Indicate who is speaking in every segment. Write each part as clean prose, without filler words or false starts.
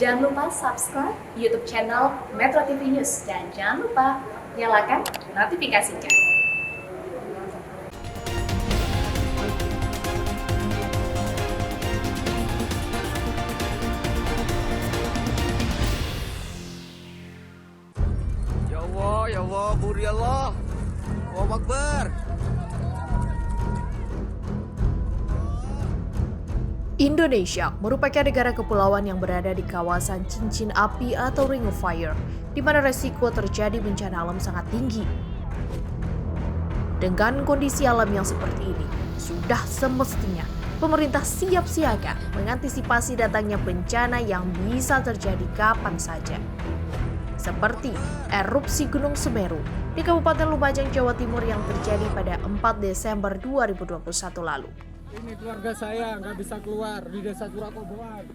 Speaker 1: Jangan lupa subscribe YouTube channel Metro TV News dan jangan lupa nyalakan notifikasinya.
Speaker 2: Ya Allah, Buri Allah. Allahu Akbar.
Speaker 3: Indonesia merupakan negara kepulauan yang berada di kawasan cincin api atau Ring of Fire, di mana resiko terjadi bencana alam sangat tinggi. Dengan kondisi alam yang seperti ini, sudah semestinya pemerintah siap siaga mengantisipasi datangnya bencana yang bisa terjadi kapan saja. Seperti erupsi Gunung Semeru di Kabupaten Lumajang, Jawa Timur yang terjadi pada 4 Desember 2021 lalu.
Speaker 4: Ini keluarga saya nggak bisa keluar di desa Surakoboan.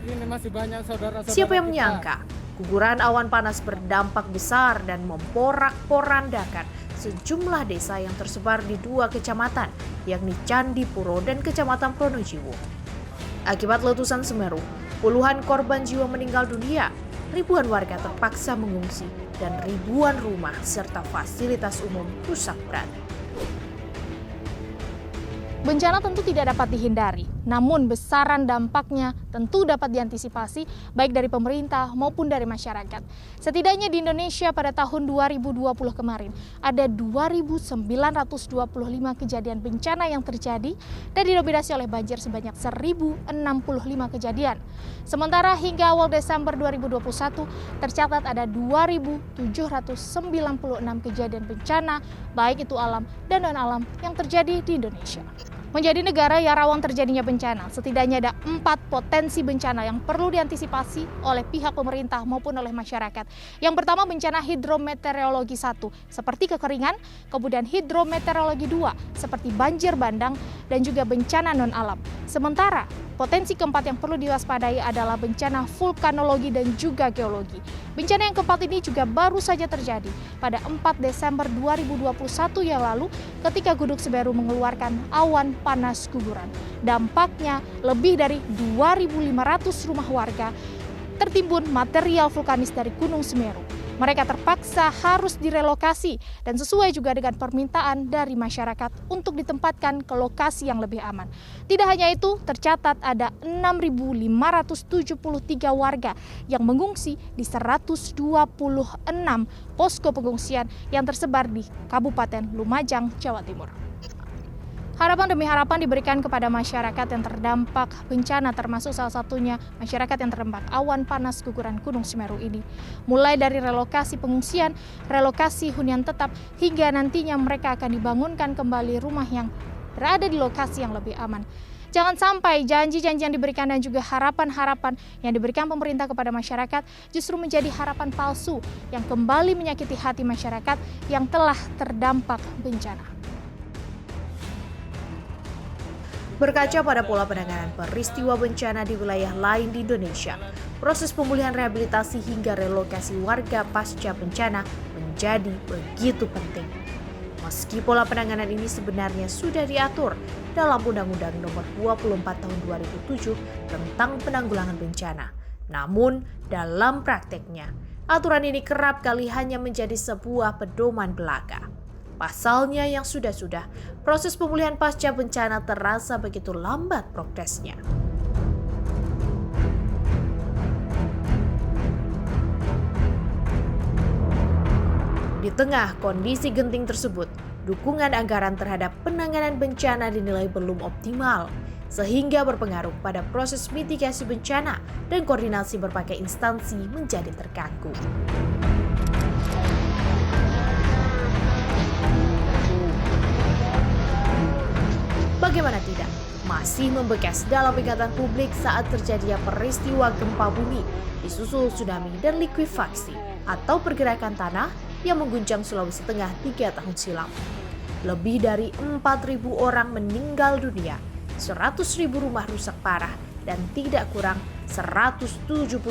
Speaker 4: Ini masih banyak saudara-saudara.
Speaker 3: Siapa yang menyangka guguran awan panas berdampak besar dan memporak-porandakan sejumlah desa yang tersebar di 2 kecamatan, yakni Candipuro dan Kecamatan Pronojiwo. Akibat letusan Semeru, puluhan korban jiwa meninggal dunia, ribuan warga terpaksa mengungsi, dan ribuan rumah serta fasilitas umum rusak berat.
Speaker 5: Bencana tentu tidak dapat dihindari, namun besaran dampaknya tentu dapat diantisipasi baik dari pemerintah maupun dari masyarakat. Setidaknya di Indonesia pada tahun 2020 kemarin ada 2.925 kejadian bencana yang terjadi dan didominasi oleh banjir sebanyak 1.065 kejadian. Sementara hingga awal Desember 2021 tercatat ada 2.796 kejadian bencana baik itu alam dan non-alam yang terjadi di Indonesia. Menjadi negara yang rawan terjadinya bencana, setidaknya ada 4 potensi bencana yang perlu diantisipasi oleh pihak pemerintah maupun oleh masyarakat. Yang pertama bencana hidrometeorologi 1, seperti kekeringan, kemudian hidrometeorologi 2, seperti banjir bandang, dan juga bencana non-alam. Sementara potensi keempat yang perlu diwaspadai adalah bencana vulkanologi dan juga geologi. Bencana yang keempat ini juga baru saja terjadi pada 4 Desember 2021 yang lalu ketika Gunung Semeru mengeluarkan awan panas guguran. Dampaknya lebih dari 2.500 rumah warga tertimbun material vulkanis dari Gunung Semeru. Mereka terpaksa harus direlokasi dan sesuai juga dengan permintaan dari masyarakat untuk ditempatkan ke lokasi yang lebih aman. Tidak hanya itu, tercatat ada 6.573 warga yang mengungsi di 126 posko pengungsian yang tersebar di Kabupaten Lumajang, Jawa Timur. Harapan demi harapan diberikan kepada masyarakat yang terdampak bencana, termasuk salah satunya masyarakat yang terdampak awan panas guguran Gunung Semeru ini. Mulai dari relokasi pengungsian, relokasi hunian tetap, hingga nantinya mereka akan dibangunkan kembali rumah yang berada di lokasi yang lebih aman. Jangan sampai janji-janji yang diberikan dan juga harapan-harapan yang diberikan pemerintah kepada masyarakat justru menjadi harapan palsu yang kembali menyakiti hati masyarakat yang telah terdampak bencana.
Speaker 3: Berkaca pada pola penanganan peristiwa bencana di wilayah lain di Indonesia, proses pemulihan rehabilitasi hingga relokasi warga pasca bencana menjadi begitu penting. Meski pola penanganan ini sebenarnya sudah diatur dalam Undang-Undang Nomor 24 Tahun 2007 tentang penanggulangan bencana, namun dalam prakteknya, aturan ini kerap kali hanya menjadi sebuah pedoman belaka. Pasalnya yang sudah-sudah, proses pemulihan pasca bencana terasa begitu lambat progresnya. Di tengah kondisi genting tersebut, dukungan anggaran terhadap penanganan bencana dinilai belum optimal, sehingga berpengaruh pada proses mitigasi bencana dan koordinasi berbagai instansi menjadi terganggu. Bagaimana tidak, masih membekas dalam ingatan publik saat terjadinya peristiwa gempa bumi, disusul tsunami dan likuifaksi atau pergerakan tanah yang mengguncang Sulawesi Tengah 3 tahun silam. Lebih dari 4.000 orang meninggal dunia, 100.000 rumah rusak parah, dan tidak kurang 172.000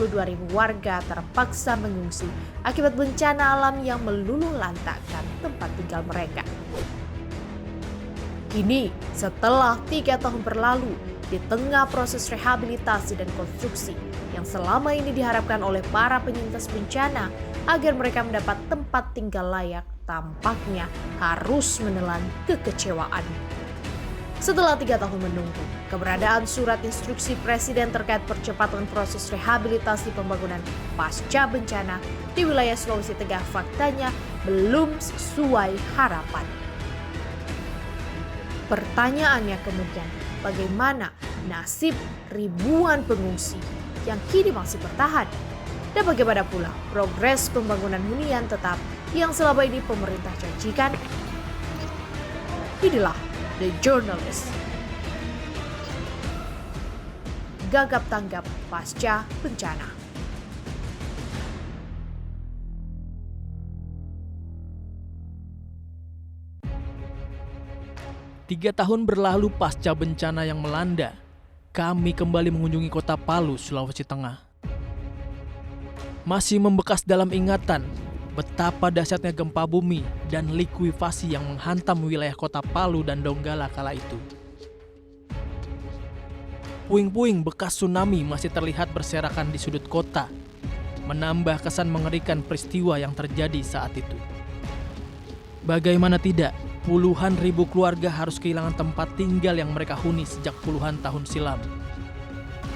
Speaker 3: warga terpaksa mengungsi akibat bencana alam yang meluluh lantakkan tempat tinggal mereka. Kini, setelah 3 tahun berlalu, di tengah proses rehabilitasi dan konstruksi, yang selama ini diharapkan oleh para penyintas bencana agar mereka mendapat tempat tinggal layak tampaknya harus menelan kekecewaan. Setelah 3 tahun menunggu, keberadaan surat instruksi Presiden terkait percepatan proses rehabilitasi pembangunan pasca bencana di wilayah Sulawesi Tengah faktanya belum sesuai harapan. Pertanyaannya kemudian, bagaimana nasib ribuan pengungsi yang kini masih bertahan? Dan bagaimana pula progres pembangunan hunian tetap yang selama ini pemerintah janjikan? Inilah The Journalist. Gagap tanggap pasca bencana.
Speaker 6: Tiga tahun berlalu pasca bencana yang melanda, kami kembali mengunjungi kota Palu, Sulawesi Tengah. Masih membekas dalam ingatan betapa dahsyatnya gempa bumi dan likuifasi yang menghantam wilayah kota Palu dan Donggala kala itu. Puing-puing bekas tsunami masih terlihat berserakan di sudut kota, menambah kesan mengerikan peristiwa yang terjadi saat itu. Bagaimana tidak, puluhan ribu keluarga harus kehilangan tempat tinggal yang mereka huni sejak puluhan tahun silam.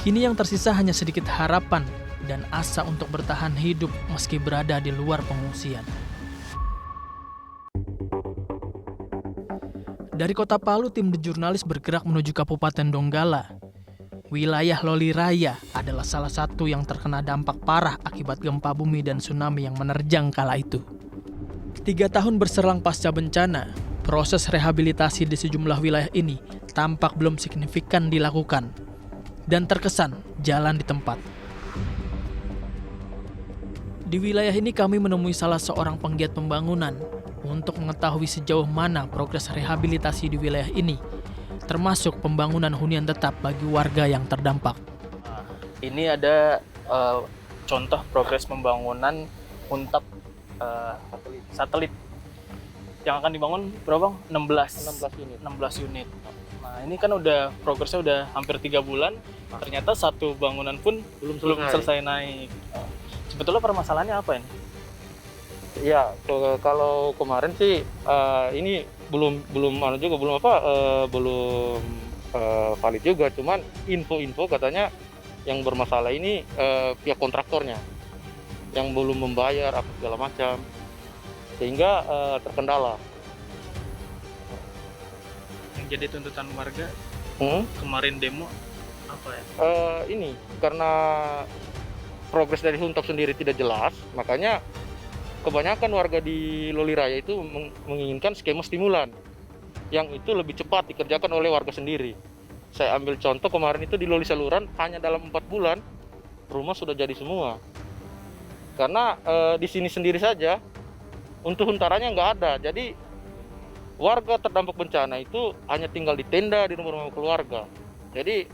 Speaker 6: Kini yang tersisa hanya sedikit harapan dan asa untuk bertahan hidup meski berada di luar pengungsian. Dari kota Palu, tim The Jurnalis bergerak menuju Kabupaten Donggala. Wilayah Loliraya adalah salah satu yang terkena dampak parah akibat gempa bumi dan tsunami yang menerjang kala itu. 3 tahun berselang pasca bencana, proses rehabilitasi di sejumlah wilayah ini tampak belum signifikan dilakukan dan terkesan jalan di tempat. Di wilayah ini kami menemui salah seorang penggiat pembangunan untuk mengetahui sejauh mana progres rehabilitasi di wilayah ini, termasuk pembangunan hunian tetap bagi warga yang terdampak.
Speaker 7: Ini ada contoh progres pembangunan untap satelit yang akan dibangun berapa? 16 unit. Nah, ini kan udah progresnya udah hampir 3 bulan. Ternyata satu bangunan pun belum selesai naik. Sebetulnya permasalahannya apa ini?
Speaker 8: Ya, kalau kemarin sih ini belum valid juga. Cuman info katanya yang bermasalah ini pihak kontraktornya yang belum membayar apa segala macam, sehingga terkendala.
Speaker 7: Yang jadi tuntutan warga kemarin demo apa ya?
Speaker 8: Ini karena progres dari Huntap sendiri tidak jelas, makanya kebanyakan warga di Loliraya itu menginginkan skema stimulan yang itu lebih cepat dikerjakan oleh warga sendiri. Saya ambil contoh kemarin itu di Loli Saluran, hanya dalam 4 bulan rumah sudah jadi semua. Karena di sini sendiri saja untuk huntarannya nggak ada, jadi warga terdampak bencana itu hanya tinggal di tenda di rumah-rumah keluarga. Jadi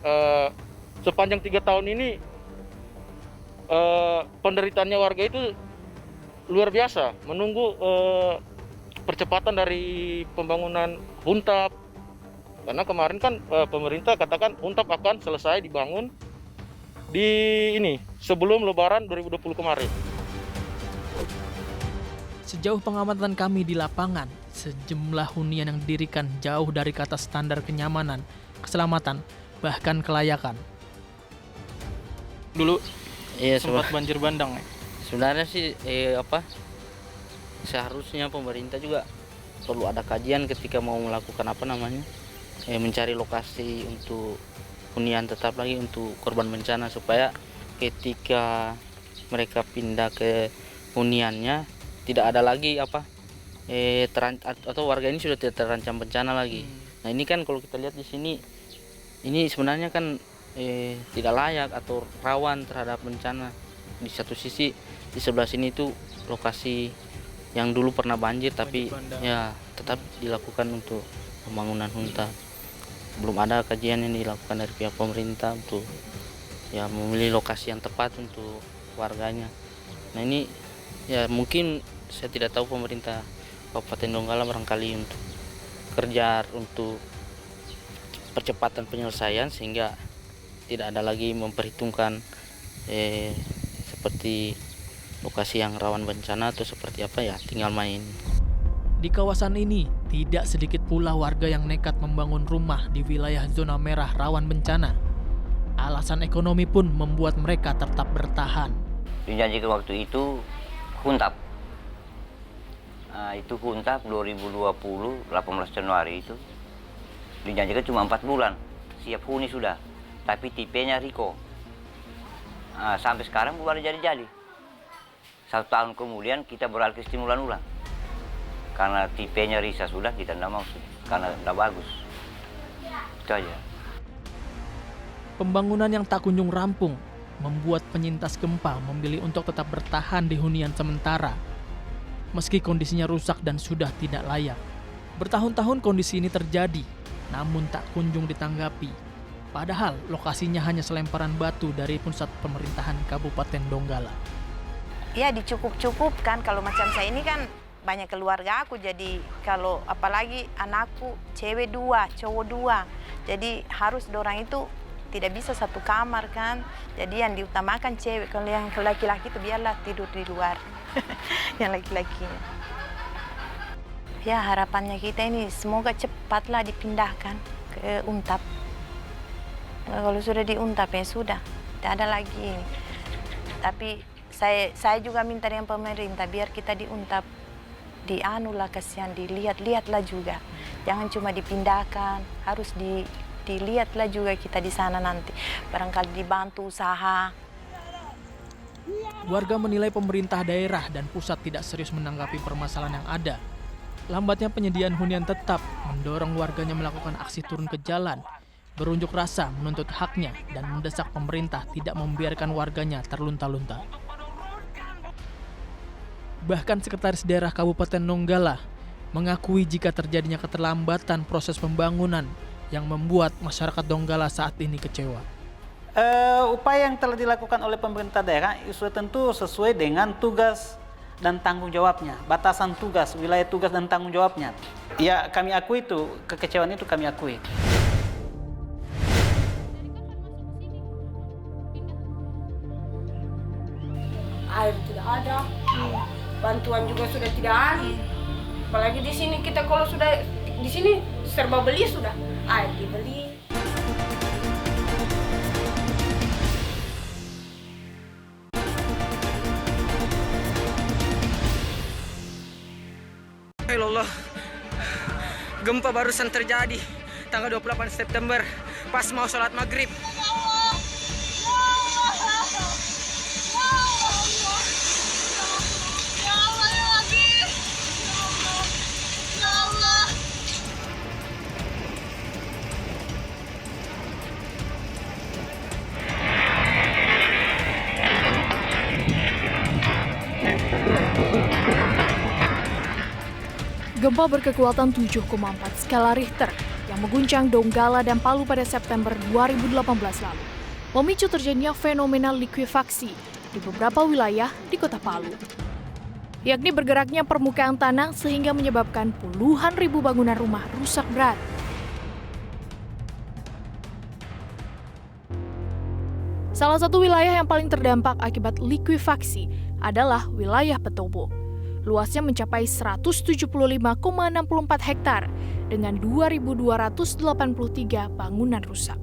Speaker 8: sepanjang 3 tahun ini penderitaannya warga itu luar biasa, menunggu percepatan dari pembangunan Huntap. Karena kemarin kan pemerintah katakan Huntap akan selesai dibangun di sebelum Lebaran 2020 kemarin.
Speaker 6: Sejauh pengamatan kami di lapangan, sejumlah hunian yang didirikan jauh dari kata standar kenyamanan, keselamatan, bahkan kelayakan.
Speaker 7: Dulu
Speaker 9: Iya,
Speaker 7: sempat banjir bandang ya?
Speaker 9: sebenarnya sih seharusnya pemerintah juga perlu ada kajian ketika mau melakukan mencari lokasi untuk hunian tetap lagi untuk korban bencana, supaya ketika mereka pindah ke huniannya tidak ada lagi atau warga ini sudah tidak terancam bencana lagi. Nah, ini kan kalau kita lihat di sini, ini sebenarnya kan tidak layak atau rawan terhadap bencana. Di satu sisi di sebelah sini itu lokasi yang dulu pernah banjir tapi ya tetap dilakukan untuk pembangunan Huntap. Belum ada kajian yang dilakukan dari pihak pemerintah untuk ya memilih lokasi yang tepat untuk warganya. Nah, ini ya mungkin saya tidak tahu pemerintah Kabupaten Donggala barangkali untuk kerja untuk percepatan penyelesaian sehingga tidak ada lagi memperhitungkan seperti lokasi yang rawan bencana atau seperti apa ya, tinggal main.
Speaker 6: Di kawasan ini, tidak sedikit pula warga yang nekat membangun rumah di wilayah zona merah rawan bencana. Alasan ekonomi pun membuat mereka tetap bertahan.
Speaker 10: Dijanjikan waktu itu huntap. Itu huntap 2020, 18 Januari itu. Dijanjikan cuma 4 bulan, siap huni sudah. Tapi tipenya Riko. Sampai sekarang belum ada jadi-jadi. 1 tahun kemudian kita beralih ke stimulan ulang. Karena tipenya Risa sudah, kita tidak mau, karena tidak bagus. Itu aja.
Speaker 6: Pembangunan yang tak kunjung rampung membuat penyintas gempa memilih untuk tetap bertahan di hunian sementara. Meski kondisinya rusak dan sudah tidak layak. Bertahun-tahun kondisi ini terjadi, namun tak kunjung ditanggapi. Padahal lokasinya hanya selemparan batu dari pusat pemerintahan Kabupaten Donggala.
Speaker 11: Ya dicukup-cukupkan, kalau macam saya ini kan banyak keluarga aku, jadi kalau apalagi anakku cewek 2, cowok 2, jadi harus dorang itu tidak bisa satu kamar kan, jadi yang diutamakan cewek, kalau yang laki-laki itu biarlah tidur di luar. Yang laki-lakinya ya harapannya kita ini semoga cepatlah dipindahkan ke Untap. Kalau sudah di Untap ya sudah, tidak ada lagi ini. Tapi saya juga minta dengan pemerintah biar kita di Untap dianulah, kasihan dilihat-lihatlah juga. Jangan cuma dipindahkan, harus dilihatlah juga kita di sana nanti. Barangkali dibantu usaha.
Speaker 6: Warga menilai pemerintah daerah dan pusat tidak serius menanggapi permasalahan yang ada. Lambatnya penyediaan hunian tetap mendorong warganya melakukan aksi turun ke jalan, berunjuk rasa menuntut haknya dan mendesak pemerintah tidak membiarkan warganya terlunta-lunta. Bahkan Sekretaris Daerah Kabupaten Donggala mengakui jika terjadinya keterlambatan proses pembangunan yang membuat masyarakat Donggala saat ini kecewa.
Speaker 12: Upaya yang telah dilakukan oleh pemerintah daerah sudah tentu sesuai dengan tugas dan tanggung jawabnya, batasan tugas, wilayah tugas dan tanggung jawabnya. Ya kami akui itu, kekecewaan itu kami akui.
Speaker 13: Air tidak ada, bantuan juga sudah tidak ada. Apalagi di sini kita kalau sudah di sini serba beli sudah, air dibeli.
Speaker 14: Allah, gempa barusan terjadi tanggal 28 September pas mau sholat maghrib.
Speaker 5: Gempa berkekuatan 7,4 skala Richter yang mengguncang Donggala dan Palu pada September 2018 lalu memicu terjadinya fenomena likuifaksi di beberapa wilayah di kota Palu. Yakni bergeraknya permukaan tanah sehingga menyebabkan puluhan ribu bangunan rumah rusak berat. Salah satu wilayah yang paling terdampak akibat likuifaksi adalah wilayah Petobo. Luasnya mencapai 175,64 hektar dengan 2.283 bangunan rusak.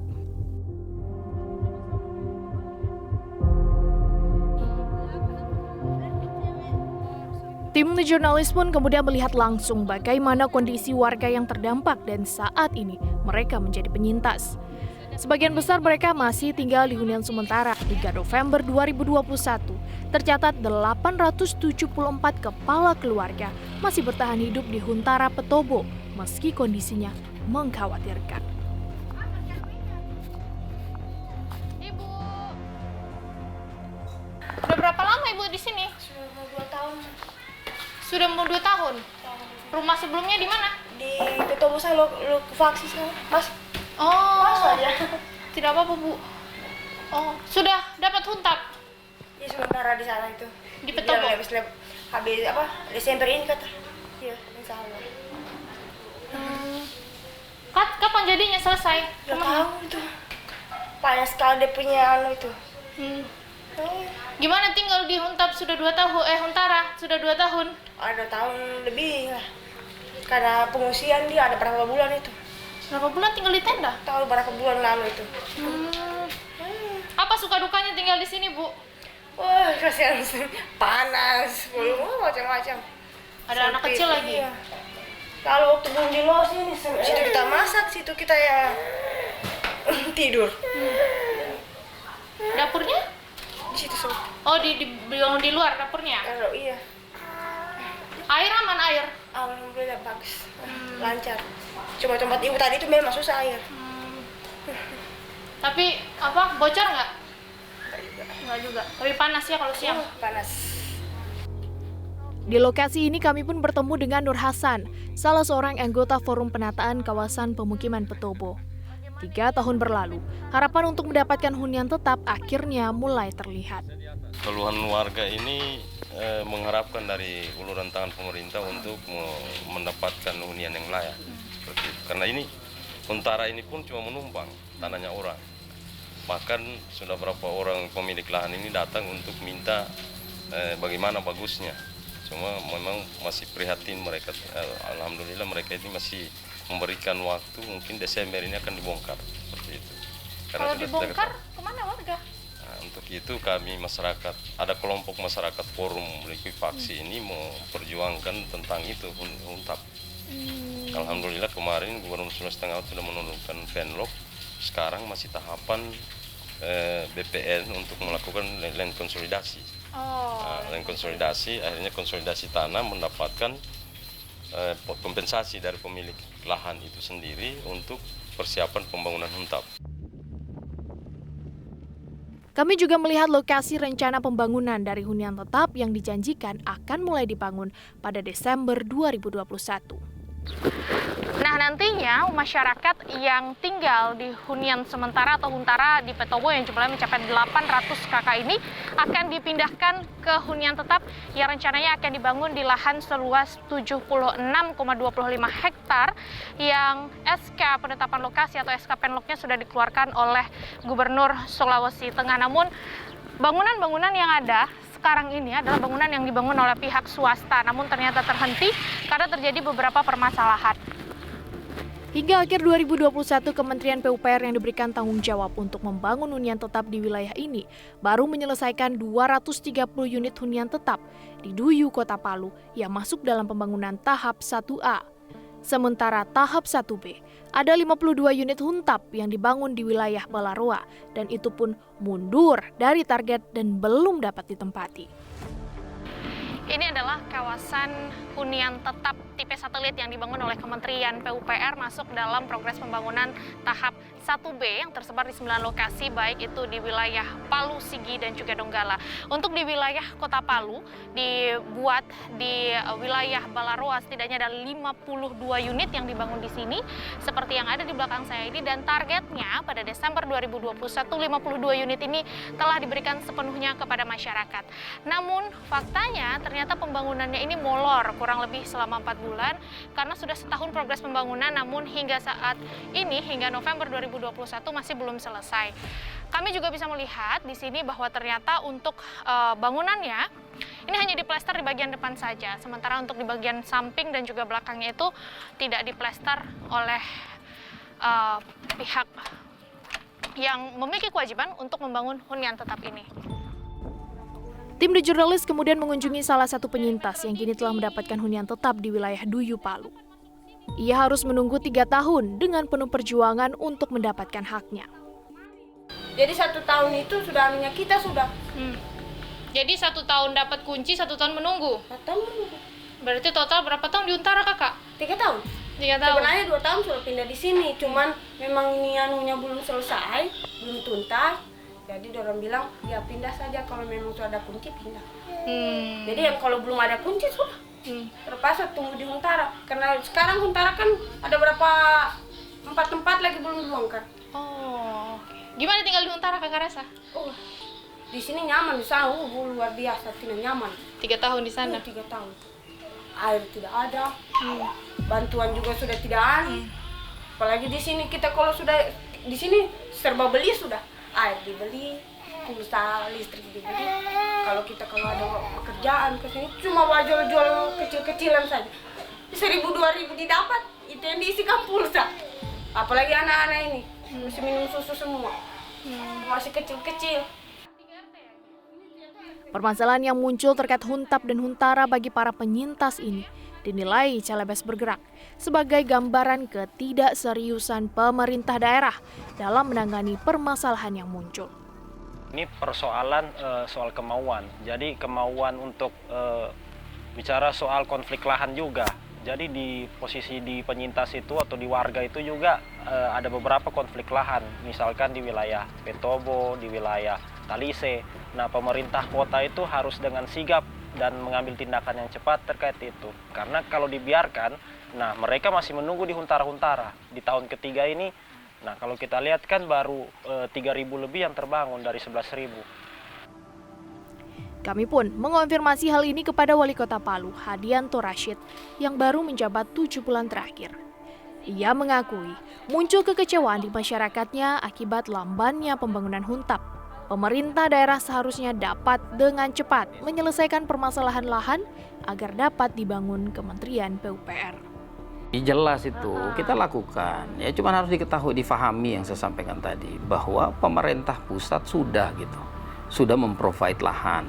Speaker 5: Tim jurnalis pun kemudian melihat langsung bagaimana kondisi warga yang terdampak dan saat ini mereka menjadi penyintas. Sebagian besar mereka masih tinggal di hunian sementara. Hingga November 2021, tercatat 874 kepala keluarga masih bertahan hidup di Huntara Petobo, meski kondisinya mengkhawatirkan. Ibu, udah berapa lama Ibu di sini?
Speaker 13: Sudah mau 2 tahun.
Speaker 5: Sudah mau 2 tahun? Rumah sebelumnya di mana?
Speaker 13: Di Petobo saya lo vaksin sekarang, Mas.
Speaker 5: Oh,
Speaker 13: saja.
Speaker 5: Tidak apa-apa Bu. Oh, sudah dapat huntap?
Speaker 13: Ya sementara di sana itu.
Speaker 5: Di Petobo?
Speaker 13: Habis apa? Desember ini kata. Iya, insya Allah.
Speaker 5: Kapan jadinya selesai?
Speaker 13: Gak tahu itu. Banyak sekali dia punya itu.
Speaker 5: Gimana tinggal di Huntap sudah 2 tahun? Huntara sudah 2 tahun?
Speaker 13: Ada tahun lebih lah. Karena pengungsian dia ada berapa bulan itu.
Speaker 5: Berapa bulan tinggal di tenda?
Speaker 13: Tahu berapa bulan lalu itu.
Speaker 5: Apa suka dukanya tinggal di sini, Bu?
Speaker 13: Wah, kasihan, panas, macam-macam.
Speaker 5: Ada anak kecil lagi?
Speaker 13: Iya. Kalau waktu belum di los ini, situ kita masak, situ kita ya tidur.
Speaker 5: Dapurnya?
Speaker 13: Di situ semua.
Speaker 5: Oh, di luar dapurnya?
Speaker 13: Kalau iya.
Speaker 5: Air aman air?
Speaker 13: Alhamdulillah bagus, lancar. Cuma tempat ibu tadi itu memang susah air.
Speaker 5: Tapi apa bocor nggak? Nggak juga. Tapi panas ya kalau siang?
Speaker 13: Panas.
Speaker 3: Di lokasi ini kami pun bertemu dengan Nur Hasan, salah seorang anggota Forum Penataan Kawasan Pemukiman Petobo. 3 tahun berlalu, harapan untuk mendapatkan hunian tetap akhirnya mulai terlihat.
Speaker 15: Keluhan warga ini mengharapkan dari uluran tangan pemerintah untuk mendapatkan hunian yang layak. Seperti itu. Karena ini Huntara ini pun cuma menumpang tanahnya orang. Bahkan sudah berapa orang pemilik lahan ini datang untuk minta bagaimana bagusnya. Cuma memang masih prihatin mereka. Alhamdulillah mereka ini masih memberikan waktu, mungkin Desember ini akan dibongkar seperti itu.
Speaker 5: Kalau dibongkar, kemana warga?
Speaker 15: Nah, untuk itu kami masyarakat, ada kelompok masyarakat Forum Likuifaksi ini memperjuangkan tentang itu Huntap. Alhamdulillah kemarin Gubernur Sulawesi Tengah sudah menurunkan Venlog. Sekarang masih tahapan BPN untuk melakukan land konsolidasi. Land konsolidasi, akhirnya konsolidasi tanah mendapatkan kompensasi dari pemilik lahan itu sendiri untuk persiapan pembangunan Huntap.
Speaker 3: Kami juga melihat lokasi rencana pembangunan dari hunian tetap yang dijanjikan akan mulai dibangun pada Desember 2021.
Speaker 5: Nah, nantinya masyarakat yang tinggal di hunian sementara atau Huntara di Petobo yang jumlahnya mencapai 800 KK ini akan dipindahkan ke hunian tetap yang rencananya akan dibangun di lahan seluas 76,25 hektar yang SK penetapan lokasi atau SK Penloknya sudah dikeluarkan oleh Gubernur Sulawesi Tengah. Namun bangunan-bangunan yang ada sekarang ini adalah bangunan yang dibangun oleh pihak swasta, namun ternyata terhenti karena terjadi beberapa permasalahan.
Speaker 3: Hingga akhir 2021, Kementerian PUPR yang diberikan tanggung jawab untuk membangun hunian tetap di wilayah ini baru menyelesaikan 230 unit hunian tetap di Duyu, Kota Palu yang masuk dalam pembangunan tahap 1A. Sementara tahap 1B, ada 52 unit Huntap yang dibangun di wilayah Balaroa dan itu pun mundur dari target dan belum dapat ditempati.
Speaker 5: Ini adalah kawasan hunian tetap tipe satelit yang dibangun oleh Kementerian PUPR masuk dalam progres pembangunan tahap 1B yang tersebar di 9 lokasi, baik itu di wilayah Palu, Sigi, dan juga Donggala. Untuk di wilayah Kota Palu, dibuat di wilayah Balaroa setidaknya ada 52 unit yang dibangun di sini, seperti yang ada di belakang saya ini, dan targetnya pada Desember 2021, 52 unit ini telah diberikan sepenuhnya kepada masyarakat. Namun, faktanya ternyata pembangunannya ini molor kurang lebih selama 4 bulan karena sudah setahun progres pembangunan, namun hingga saat ini, hingga November 2021 masih belum selesai. Kami juga bisa melihat di sini bahwa ternyata untuk bangunannya ini hanya diplester di bagian depan saja, sementara untuk di bagian samping dan juga belakangnya itu tidak diplester oleh pihak yang memiliki kewajiban untuk membangun hunian tetap ini.
Speaker 3: Tim The Journalist kemudian mengunjungi salah satu penyintas yang kini telah mendapatkan hunian tetap di wilayah Duyu, Palu. Ia harus menunggu 3 tahun dengan penuh perjuangan untuk mendapatkan haknya.
Speaker 13: Jadi 1 tahun itu sudah minyak kita sudah.
Speaker 5: Jadi 1 tahun dapat kunci, 1 tahun menunggu.
Speaker 13: 1 tahun menunggu.
Speaker 5: Berarti total berapa tahun di Huntara, Kakak?
Speaker 13: 3 tahun.
Speaker 5: 3 tahun.
Speaker 13: Sebenarnya 2 tahun sudah pindah di sini, cuman memang ini anunya belum selesai, belum tuntas. Jadi orang bilang ya pindah saja kalau memang sudah ada kunci pindah. Jadi yang kalau belum ada kunci sudah terpaksa tunggu di Huntara. Karena sekarang Huntara kan ada berapa 4 tempat lagi belum dibongkar.
Speaker 5: Oh, gimana tinggal di Huntara, Kakak rasa?
Speaker 13: Oh, di sini nyaman, di sana luar biasa, tidak nyaman.
Speaker 5: 3 tahun di sana?
Speaker 13: 3 tahun. Air tidak ada, bantuan juga sudah tidak ada. Apalagi di sini kita kalau sudah di sini serba beli sudah. Air dibeli, pulsa listrik dibeli. kalau ada pekerjaan ke sini cuma jual kecil-kecilan saja. 1.000-2.000 didapat, itu yang diisikan pulsa. Apalagi anak-anak ini masih minum susu semua, masih kecil-kecil.
Speaker 3: Permasalahan yang muncul terkait Huntap dan Huntara bagi para penyintas ini dinilai Celebes bergerak sebagai gambaran ketidakseriusan pemerintah daerah dalam menangani permasalahan yang muncul.
Speaker 16: Ini persoalan soal kemauan, jadi kemauan untuk bicara soal konflik lahan juga. Jadi di posisi di penyintas itu atau di warga itu juga ada beberapa konflik lahan, misalkan di wilayah Petobo, di wilayah Talise. Nah, pemerintah kota itu harus dengan sigap dan mengambil tindakan yang cepat terkait itu. Karena kalau dibiarkan, nah mereka masih menunggu di huntara-huntara. Di tahun ketiga ini, nah kalau kita lihat kan baru 3.000 lebih yang terbangun dari 11.000.
Speaker 3: Kami pun mengonfirmasi hal ini kepada Wali Kota Palu, Hadianto Rashid, yang baru menjabat 7 bulan terakhir. Ia mengakui muncul kekecewaan di masyarakatnya akibat lambannya pembangunan Huntap. Pemerintah daerah seharusnya dapat dengan cepat menyelesaikan permasalahan lahan agar dapat dibangun Kementerian PUPR.
Speaker 17: Jelas itu kita lakukan, ya cuma harus diketahui, difahami yang saya sampaikan tadi, bahwa pemerintah pusat sudah memprovide lahan.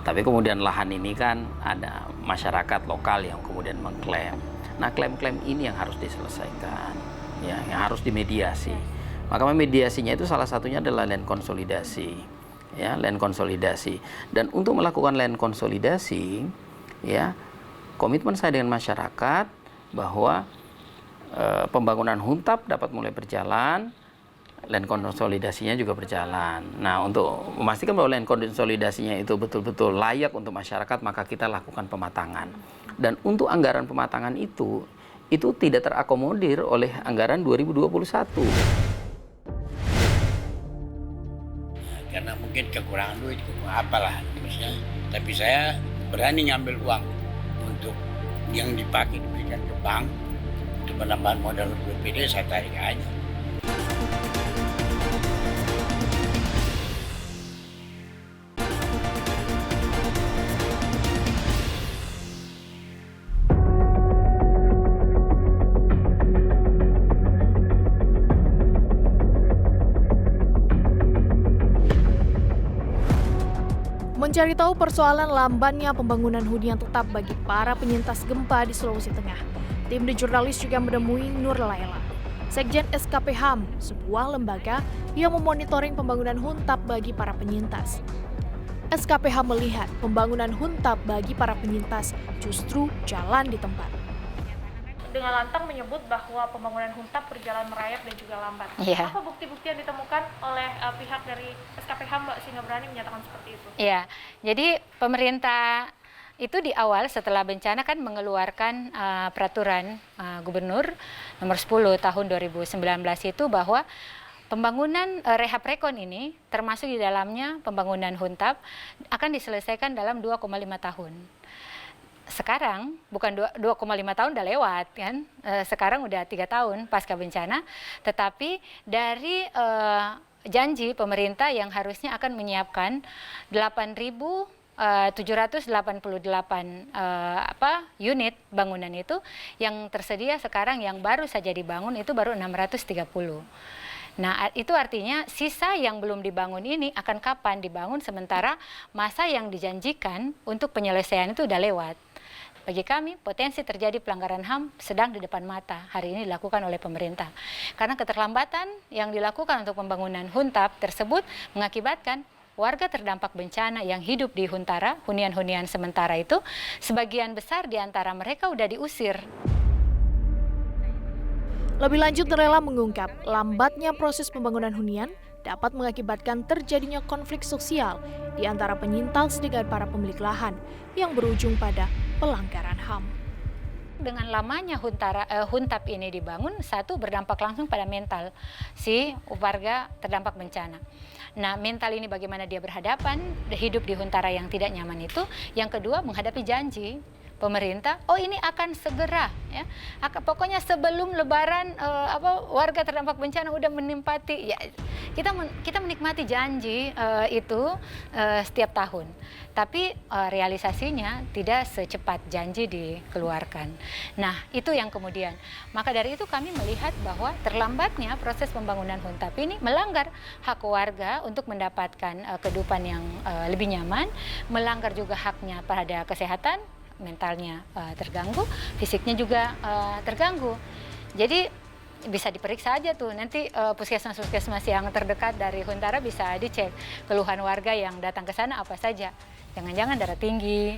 Speaker 17: Tapi kemudian lahan ini kan ada masyarakat lokal yang kemudian mengklaim. Nah, klaim-klaim ini yang harus diselesaikan, ya, yang harus dimediasi. Maka mediasinya itu salah satunya adalah land konsolidasi, ya, land konsolidasi. Dan untuk melakukan land konsolidasi, ya, komitmen saya dengan masyarakat bahwa pembangunan Huntap dapat mulai berjalan, land konsolidasinya juga berjalan. Nah, untuk memastikan bahwa land konsolidasinya itu betul-betul layak untuk masyarakat, maka kita lakukan pematangan. Dan untuk anggaran pematangan itu tidak terakomodir oleh anggaran 2021.
Speaker 18: Karena mungkin kekurangan duit, apalah misalnya. Tapi saya berani ngambil uang untuk yang dipakai diberikan ke bank untuk penambahan modal BPD, saya tarik aja.
Speaker 3: Mencari tahu persoalan lambannya pembangunan hunian tetap bagi para penyintas gempa di Sulawesi Tengah, tim The Jurnalis juga menemui Nur Laila, Sekjen SKP HAM, sebuah lembaga yang memonitoring pembangunan Huntap bagi para penyintas. SKP HAM melihat pembangunan Huntap bagi para penyintas justru jalan di tempat.
Speaker 5: Dengan lantang menyebut bahwa pembangunan Huntap berjalan merayap dan juga lambat.
Speaker 19: Iya.
Speaker 5: Apa bukti-bukti yang ditemukan oleh pihak dari SKP HAM, Mbak, sehingga berani menyatakan seperti itu?
Speaker 19: Iya, jadi pemerintah itu di awal setelah bencana kan mengeluarkan peraturan Gubernur nomor 10 tahun 2019 itu bahwa pembangunan rehab rekon ini termasuk di dalamnya pembangunan Huntap akan diselesaikan dalam 2,5 tahun. Sekarang bukan 2,5 tahun udah lewat kan, sekarang udah 3 tahun pasca bencana, tetapi dari janji pemerintah yang harusnya akan menyiapkan 8.788 unit bangunan itu, yang tersedia sekarang yang baru saja dibangun itu baru 630. Nah, itu artinya sisa yang belum dibangun ini akan kapan dibangun, sementara masa yang dijanjikan untuk penyelesaian itu udah lewat. Bagi kami, potensi terjadi pelanggaran HAM sedang di depan mata hari ini dilakukan oleh pemerintah. Karena keterlambatan yang dilakukan untuk pembangunan Huntap tersebut mengakibatkan warga terdampak bencana yang hidup di Huntara, hunian-hunian sementara itu, sebagian besar di antara mereka udah diusir.
Speaker 3: Lebih lanjut, Nerela mengungkap lambatnya proses pembangunan hunian dapat mengakibatkan terjadinya konflik sosial di antara penyintas dengan para pemilik lahan yang berujung pada pelanggaran HAM.
Speaker 19: Dengan lamanya Huntap ini dibangun, satu berdampak langsung pada mental si warga terdampak bencana. Nah, mental ini bagaimana dia berhadapan hidup di Huntara yang tidak nyaman itu. Yang kedua, menghadapi janji pemerintah, oh ini akan segera, ya, pokoknya sebelum Lebaran warga terdampak bencana udah menempati, ya, kita menikmati janji itu setiap tahun. tapi realisasinya tidak secepat janji dikeluarkan. Nah, itu yang kemudian. Maka dari itu kami melihat bahwa terlambatnya proses pembangunan Huntap ini melanggar hak warga untuk mendapatkan kehidupan yang lebih nyaman, melanggar juga haknya pada kesehatan, mentalnya terganggu, fisiknya juga terganggu. Jadi bisa diperiksa aja tuh, nanti puskesmas-puskesmas yang terdekat dari Huntara bisa dicek keluhan warga yang datang ke sana apa saja. Jangan-jangan darah tinggi.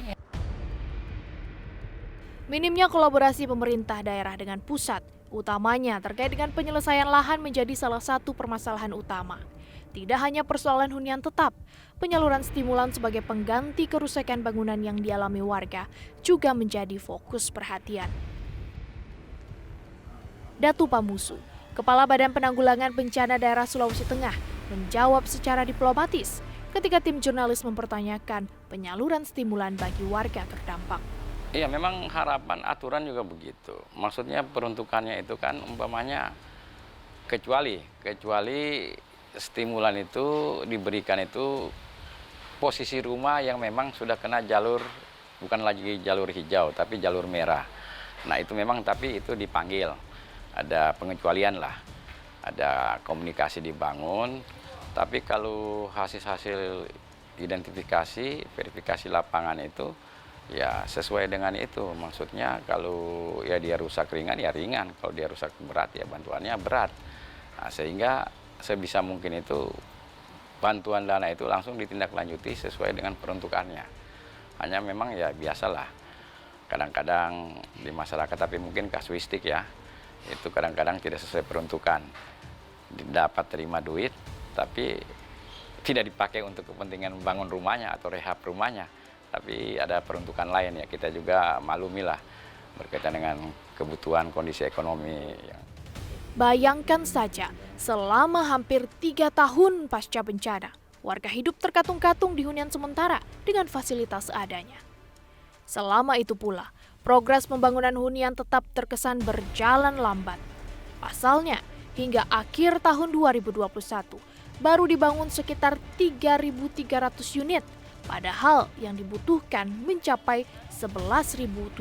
Speaker 3: Minimnya kolaborasi pemerintah daerah dengan pusat, utamanya terkait dengan penyelesaian lahan menjadi salah satu permasalahan utama. Tidak hanya persoalan hunian tetap, penyaluran stimulan sebagai pengganti kerusakan bangunan yang dialami warga juga menjadi fokus perhatian. Datu Pamusu, Kepala Badan Penanggulangan Bencana Daerah Sulawesi Tengah, menjawab secara diplomatis ketika tim jurnalis mempertanyakan penyaluran stimulan bagi warga terdampak.
Speaker 17: Iya, memang harapan aturan juga begitu. Maksudnya peruntukannya itu kan umpamanya kecuali stimulan itu diberikan itu posisi rumah yang memang sudah kena jalur, bukan lagi jalur hijau tapi jalur merah. Nah itu memang, tapi itu dipanggil. Ada pengecualian lah, ada komunikasi dibangun, tapi kalau hasil identifikasi, verifikasi lapangan itu ya sesuai dengan itu. Maksudnya kalau ya dia rusak ringan ya ringan, kalau dia rusak berat ya bantuannya berat. Nah, sehingga sebisa mungkin itu bantuan dana itu langsung ditindaklanjuti sesuai dengan peruntukannya. Hanya memang ya biasalah, kadang-kadang di masyarakat, tapi mungkin kasuistik ya, itu kadang-kadang tidak sesuai peruntukan, dapat terima duit tapi tidak dipakai untuk kepentingan membangun rumahnya atau rehab rumahnya, tapi ada peruntukan lain. Ya kita juga maklumilah berkaitan dengan kebutuhan kondisi ekonomi.
Speaker 3: Bayangkan saja, selama hampir 3 tahun pasca bencana, warga hidup terkatung-katung di hunian sementara dengan fasilitas seadanya. Selama itu pula, progres pembangunan hunian tetap terkesan berjalan lambat. Pasalnya, hingga akhir tahun 2021, baru dibangun sekitar 3.300 unit, padahal yang dibutuhkan mencapai 11.788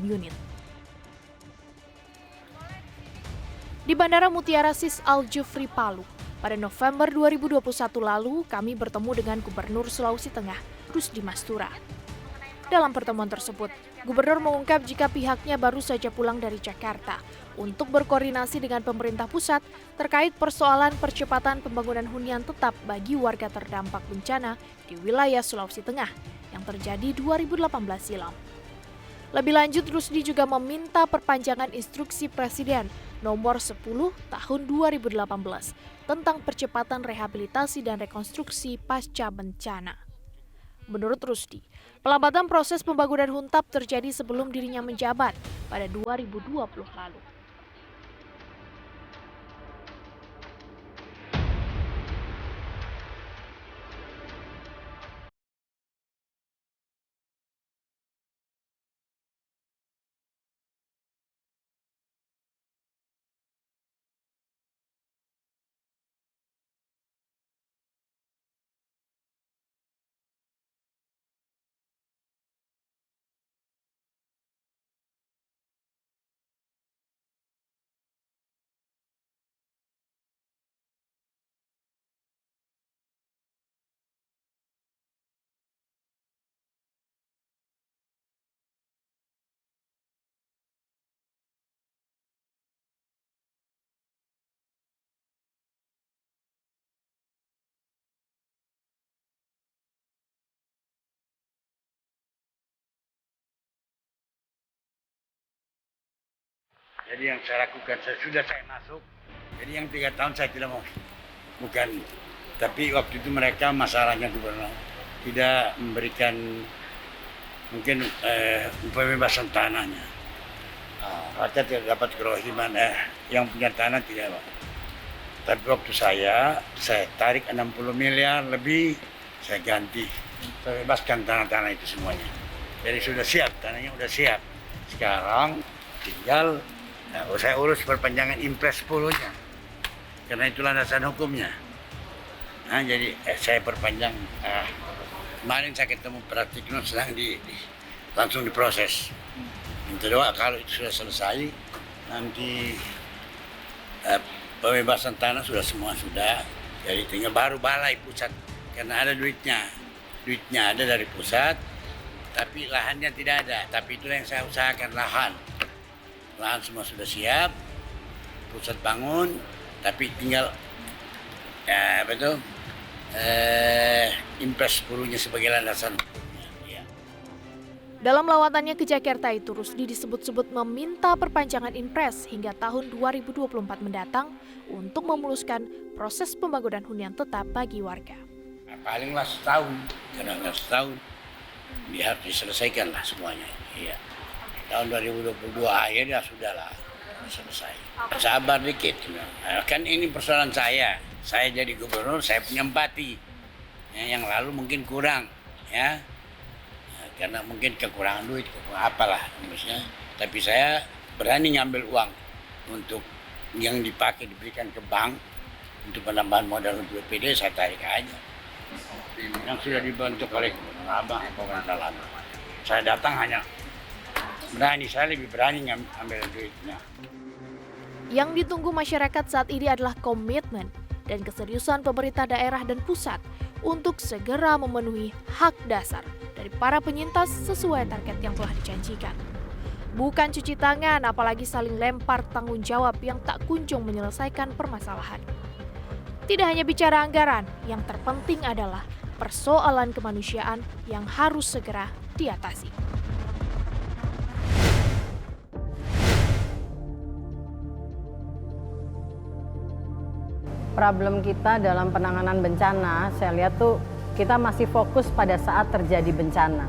Speaker 3: unit. Di Bandara Mutiara Sis Al Jufri Palu, pada November 2021 lalu, kami bertemu dengan Gubernur Sulawesi Tengah, Rusdi Mastura. Dalam pertemuan tersebut, Gubernur mengungkap jika pihaknya baru saja pulang dari Jakarta untuk berkoordinasi dengan pemerintah pusat terkait persoalan percepatan pembangunan hunian tetap bagi warga terdampak bencana di wilayah Sulawesi Tengah yang terjadi 2018 silam. Lebih lanjut, Rusdi juga meminta perpanjangan instruksi Presiden nomor 10 tahun 2018 tentang percepatan rehabilitasi dan rekonstruksi pasca bencana. Menurut Rusdi, pelambatan proses pembangunan Huntap terjadi sebelum dirinya menjabat pada 2020 lalu.
Speaker 18: Jadi yang saya lakukan, sudah saya masuk. Jadi yang 3 tahun saya tidak mau, bukan. Tapi waktu itu mereka masalahnya gubernur tidak memberikan mungkin pembebasan tanahnya. Rakyat tidak dapat kerohiman, yang punya tanah tidak. Tapi waktu saya tarik 60 miliar lebih, saya ganti, saya bebaskan tanah-tanah itu semuanya. Jadi sudah siap, tanahnya sudah siap. Sekarang tinggal saya urus perpanjangan Impres 10-nya, karena itu landasan hukumnya. Nah, jadi saya perpanjang Kemarin saya ketemu Pratikno sedang langsung diproses. Minta doa kalau itu sudah selesai, nanti pembebasan tanah semua sudah. Jadi tinggal baru balai pusat karena ada duitnya. Duitnya ada dari pusat, tapi lahannya tidak ada. Tapi itulah yang saya usahakan, lahan semua sudah siap, pusat bangun, tapi tinggal impres 10-nya sebagai landasan.
Speaker 3: Dalam lawatannya ke Jakarta itu, Rusdi disebut-sebut meminta perpanjangan impres hingga tahun 2024 mendatang untuk memuluskan proses pembangunan hunian tetap bagi warga.
Speaker 18: Palinglah setahun, kadang-kadang setahun, dia harus diselesaikan lah semuanya. Iya. Tahun 2022 akhirnya sudahlah selesai. Sabar dikit. Kan ini persoalan saya jadi gubernur, saya punya empati. Yang lalu mungkin kurang, ya. Karena mungkin kekurangan duit, apalah maksudnya. Tapi saya berani ngambil uang untuk yang dipakai diberikan ke bank untuk penambahan modal untuk BPD, saya tarik aja. Yang sudah dibentuk oleh Abang pemerintah lama. Saya datang hanya berani, saya lebih berani ngambil duitnya.
Speaker 3: Yang ditunggu masyarakat saat ini adalah komitmen dan keseriusan pemerintah daerah dan pusat untuk segera memenuhi hak dasar dari para penyintas sesuai target yang telah dijanjikan. Bukan cuci tangan, apalagi saling lempar tanggung jawab yang tak kunjung menyelesaikan permasalahan. Tidak hanya bicara anggaran, yang terpenting adalah persoalan kemanusiaan yang harus segera diatasi.
Speaker 20: Problem kita dalam penanganan bencana, saya lihat tuh kita masih fokus pada saat terjadi bencana.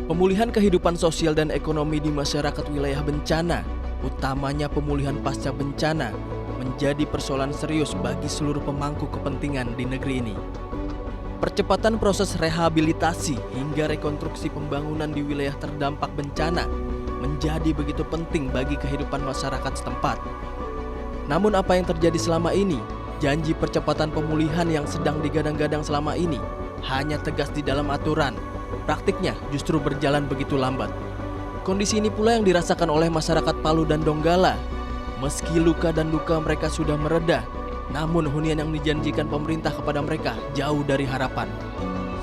Speaker 6: Pemulihan kehidupan sosial dan ekonomi di masyarakat wilayah bencana, utamanya pemulihan pasca bencana, menjadi persoalan serius bagi seluruh pemangku kepentingan di negeri ini. Percepatan proses rehabilitasi hingga rekonstruksi pembangunan di wilayah terdampak bencana menjadi begitu penting bagi kehidupan masyarakat setempat. Namun apa yang terjadi selama ini, janji percepatan pemulihan yang sedang digadang-gadang selama ini hanya tegas di dalam aturan. Praktiknya justru berjalan begitu lambat. Kondisi ini pula yang dirasakan oleh masyarakat Palu dan Donggala. Meski luka dan duka mereka sudah mereda, namun hunian yang dijanjikan pemerintah kepada mereka jauh dari harapan.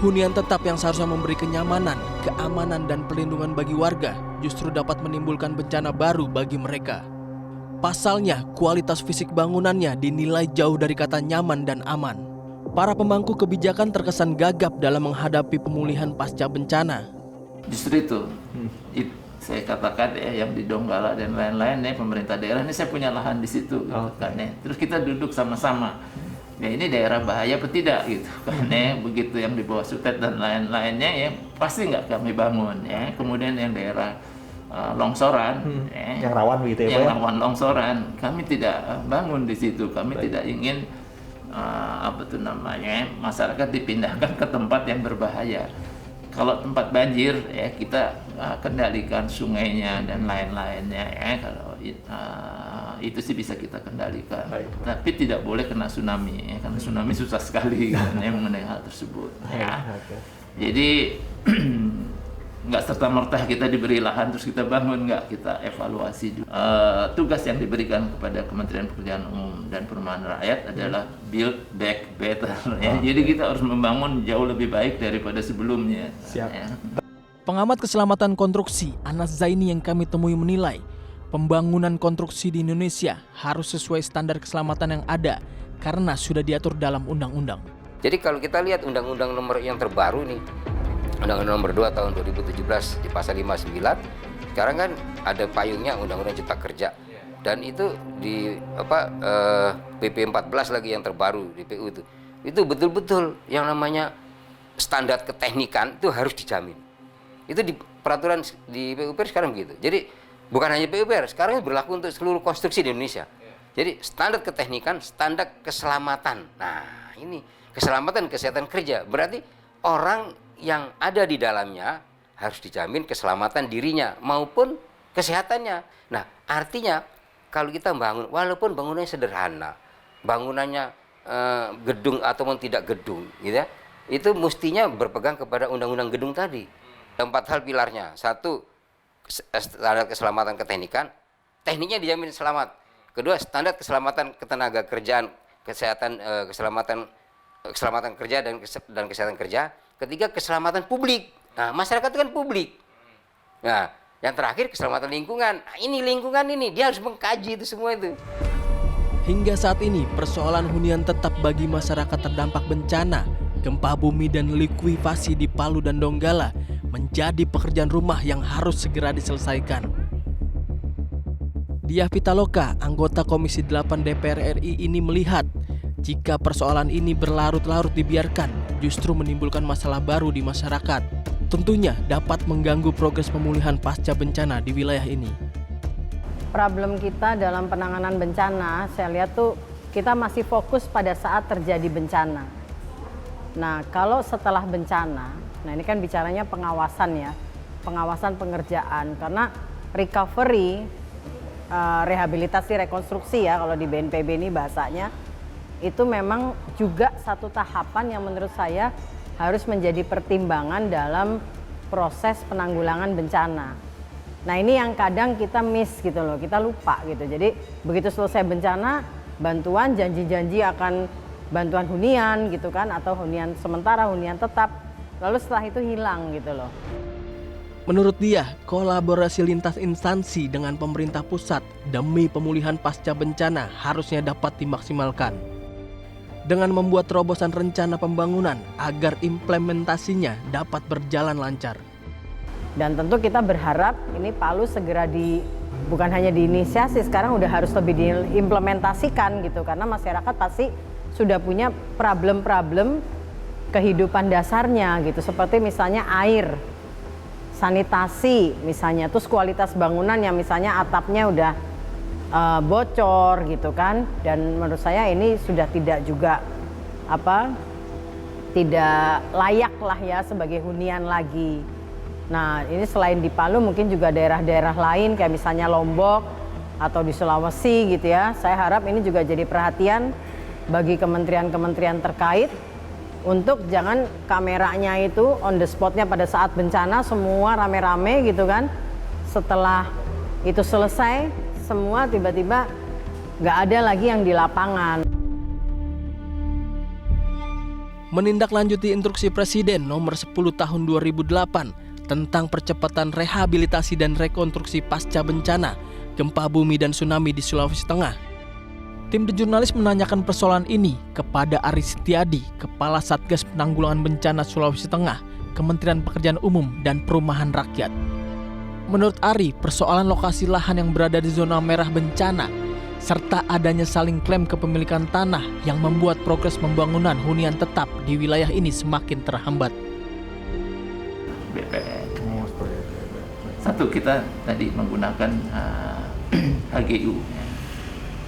Speaker 6: Hunian tetap yang seharusnya memberi kenyamanan, keamanan, dan perlindungan bagi warga justru dapat menimbulkan bencana baru bagi mereka. Pasalnya, kualitas fisik bangunannya dinilai jauh dari kata nyaman dan aman. Para pemangku kebijakan terkesan gagap dalam menghadapi pemulihan pasca bencana.
Speaker 17: Justru itu, saya katakan ya, yang di Donggala dan lain-lain ya, pemerintah daerah ini saya punya lahan di situ, gitu, kan ya. Terus kita duduk sama-sama. Ya ini daerah bahaya apa tidak gitu kan ya. Begitu yang di bawah Sutet dan lain-lainnya ya pasti nggak kami bangun ya. Kemudian yang daerah longsoran, yang rawan gitu ya, yang rawan longsoran, kami tidak bangun di situ. Kami tidak ingin masyarakat dipindahkan ke tempat yang berbahaya. Kalau tempat banjir ya kita kendalikan sungainya dan lain-lainnya ya. Kalau itu sih bisa kita kendalikan. Tapi tidak boleh kena tsunami ya, karena tsunami susah sekali kan ya mengenai hal tersebut ya. Jadi nggak serta-merta kita diberi lahan terus kita bangun, nggak, kita evaluasi juga. Tugas yang diberikan kepada Kementerian Pekerjaan Umum dan Perumahan Rakyat adalah build back better ya. Jadi kita harus membangun jauh lebih baik daripada sebelumnya. Siap. Ya.
Speaker 6: Pengamat keselamatan konstruksi Anas Zaini yang kami temui menilai pembangunan konstruksi di Indonesia harus sesuai standar keselamatan yang ada karena sudah diatur dalam undang-undang.
Speaker 21: Jadi kalau kita lihat undang-undang nomor yang terbaru nih, Undang-Undang nomor 2 tahun 2017 di pasal 59, sekarang kan ada payungnya Undang-Undang Cipta Kerja. Dan itu di PP 14 lagi yang terbaru di PU itu betul-betul yang namanya standar keteknikan itu harus dijamin. Itu di peraturan di PUPR sekarang begitu. Jadi Bukan hanya PUPR, sekarang ini berlaku untuk seluruh konstruksi di Indonesia. Jadi standar keteknikan, standar keselamatan. Nah, ini keselamatan kesehatan kerja. Berarti orang yang ada di dalamnya harus dijamin keselamatan dirinya maupun kesehatannya. Nah, artinya kalau kita bangun, walaupun bangunannya sederhana, bangunannya gedung ataupun tidak gedung, gitu ya, itu mestinya berpegang kepada undang-undang gedung tadi. 4 hal pilarnya. 1, standar keselamatan keteknikan, tekniknya dijamin selamat. Kedua, standar keselamatan ketenaga kerjaan, kesehatan, keselamatan kerja dan kesehatan kerja. Ketiga, keselamatan publik. Nah, masyarakat itu kan publik. Nah, yang terakhir keselamatan lingkungan. Nah, ini lingkungan ini dia harus mengkaji itu semua itu.
Speaker 6: Hingga saat ini, persoalan hunian tetap bagi masyarakat terdampak bencana, gempa bumi dan likuifasi di Palu dan Donggala menjadi pekerjaan rumah yang harus segera diselesaikan. Diah Pitaloka, anggota Komisi 8 DPR RI ini melihat jika persoalan ini berlarut-larut dibiarkan justru menimbulkan masalah baru di masyarakat. Tentunya dapat mengganggu progres pemulihan pasca bencana di wilayah ini.
Speaker 20: Problem kita dalam penanganan bencana, saya lihat tuh kita masih fokus pada saat terjadi bencana. Nah, kalau setelah bencana, nah ini kan bicaranya pengawasan ya, pengawasan pengerjaan, karena recovery, rehabilitasi rekonstruksi ya kalau di BNPB ini bahasanya, itu memang juga satu tahapan yang menurut saya harus menjadi pertimbangan dalam proses penanggulangan bencana. Nah ini yang kadang kita miss gitu loh, kita lupa gitu. Jadi begitu selesai bencana, bantuan, janji-janji akan bantuan hunian gitu kan, atau hunian sementara, hunian tetap, lalu setelah itu hilang gitu loh.
Speaker 6: Menurut dia, kolaborasi lintas instansi dengan pemerintah pusat demi pemulihan pasca bencana harusnya dapat dimaksimalkan. Dengan membuat terobosan rencana pembangunan agar implementasinya dapat berjalan lancar.
Speaker 20: Dan tentu kita berharap ini Palu segera bukan hanya diinisiasi, sekarang udah harus lebih diimplementasikan gitu. Karena masyarakat pasti sudah punya problem-problem kehidupan dasarnya gitu. Seperti misalnya air, sanitasi misalnya, terus kualitas bangunan yang misalnya atapnya udah bocor gitu kan, dan menurut saya ini sudah tidak juga tidak layak lah ya sebagai hunian lagi. Nah ini selain di Palu mungkin juga daerah-daerah lain kayak misalnya Lombok atau di Sulawesi gitu ya, saya harap ini juga jadi perhatian bagi kementerian-kementerian terkait untuk jangan kameranya itu on the spotnya pada saat bencana semua rame-rame gitu kan, setelah itu selesai semua tiba-tiba nggak ada lagi yang di lapangan.
Speaker 6: Menindaklanjuti instruksi Presiden nomor 10 tahun 2008 tentang percepatan rehabilitasi dan rekonstruksi pasca bencana, gempa bumi dan tsunami di Sulawesi Tengah. Tim The Jurnalis menanyakan persoalan ini kepada Aris Setiadi, Kepala Satgas Penanggulangan Bencana Sulawesi Tengah, Kementerian Pekerjaan Umum dan Perumahan Rakyat. Menurut Ari, persoalan lokasi lahan yang berada di zona merah bencana serta adanya saling klaim kepemilikan tanah yang membuat progres pembangunan hunian tetap di wilayah ini semakin terhambat.
Speaker 1: BPN. Satu, kita tadi menggunakan HGU. Ya.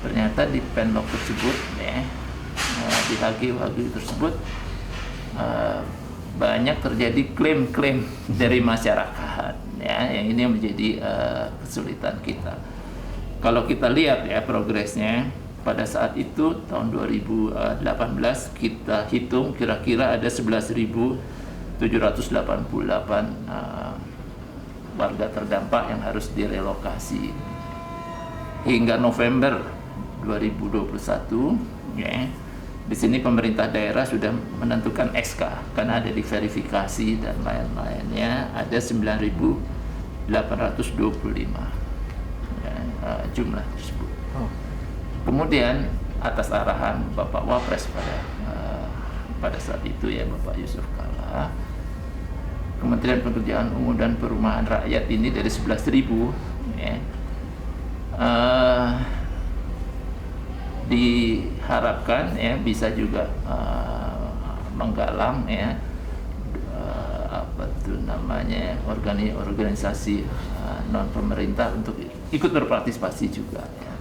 Speaker 1: Ternyata di penlog tersebut, ya, di HGU tersebut banyak terjadi klaim-klaim dari masyarakat. Ya, yang ini menjadi kesulitan kita. Kalau kita lihat ya progresnya, pada saat itu tahun 2018 kita hitung kira-kira ada 11.788 warga terdampak yang harus direlokasi. Hingga November 2021, ya, di sini pemerintah daerah sudah menentukan SK karena ada diverifikasi dan lain-lainnya, ada 9.825 ya, jumlah tersebut. Kemudian atas arahan Bapak Wapres pada saat itu ya, Bapak Yusuf Kalla, Kementerian Pekerjaan Umum dan Perumahan Rakyat ini dari 11.000 ya, diharapkan ya bisa juga menggalang ya itu namanya organisasi non pemerintah untuk ikut berpartisipasi juga. Ya.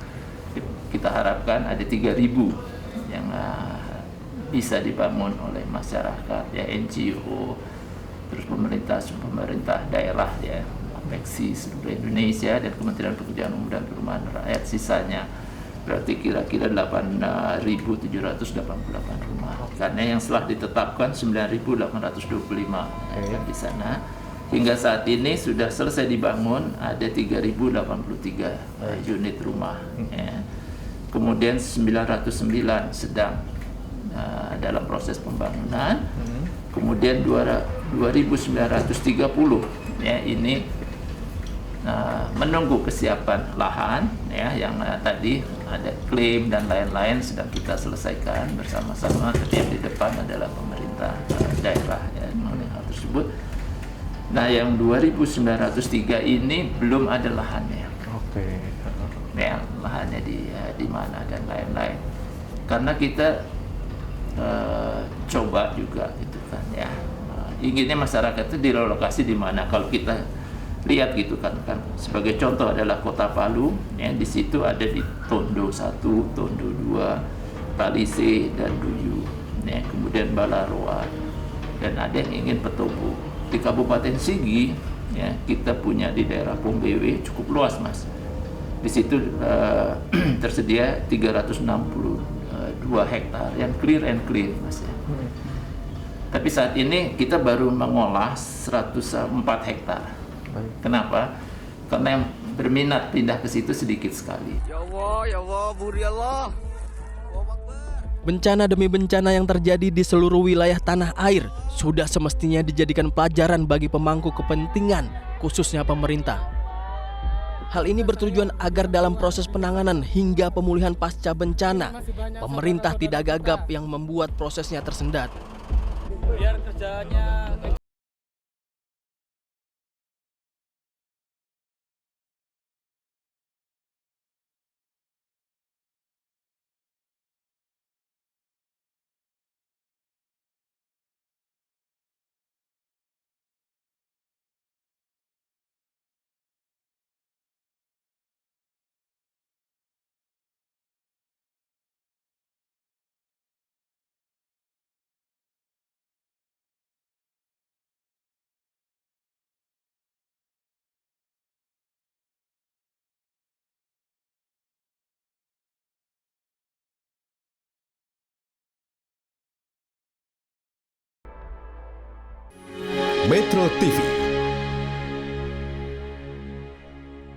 Speaker 1: Kita harapkan ada 3.000 yang bisa dibangun oleh masyarakat, ya NGO, terus pemerintah daerah, ya Apeksi seluruh Indonesia dan Kementerian Pekerjaan Umum dan Perumahan Rakyat. Sisanya berarti kira-kira 8.788 rumah. Karena yang setelah ditetapkan 9.825 di sana. Hingga saat ini sudah selesai dibangun ada 3.083 unit rumah. Ya. Kemudian 909 sedang dalam proses pembangunan. Kemudian 2.930 ya ini menunggu kesiapan lahan, ya yang tadi ada klaim dan lain-lain sedang kita selesaikan bersama-sama. Tapi yang di depan adalah pemerintah daerah ya mengenai hal tersebut. Nah, yang 2.903 ini belum ada lahannya.
Speaker 2: Oke.
Speaker 1: Ya, lahannya di mana dan lain-lain. Karena kita coba juga gitu kan ya. Inginnya masyarakat itu direlokasi di mana? Kalau kita lihat gitu kan sebagai contoh adalah Kota Palu, ya di situ ada di Tondo 1, Tondo 2, Talise dan Duyu, ya kemudian Balaroa dan ada yang ingin Petobo. Di Kabupaten Sigi, ya kita punya di daerah Pongbewe cukup luas mas. Di situ tersedia 362 hektar yang clear and clean mas ya. Tapi saat ini kita baru mengolah 104 hektar. Kenapa? Karena yang berminat pindah ke situ sedikit sekali.
Speaker 2: Ya Allah, buri Allah.
Speaker 6: Bencana demi bencana yang terjadi di seluruh wilayah tanah air sudah semestinya dijadikan pelajaran bagi pemangku kepentingan, khususnya pemerintah. Hal ini bertujuan agar dalam proses penanganan hingga pemulihan pasca bencana, pemerintah tidak gagap yang membuat prosesnya tersendat.
Speaker 4: Biar kerjanya
Speaker 22: Metro TV,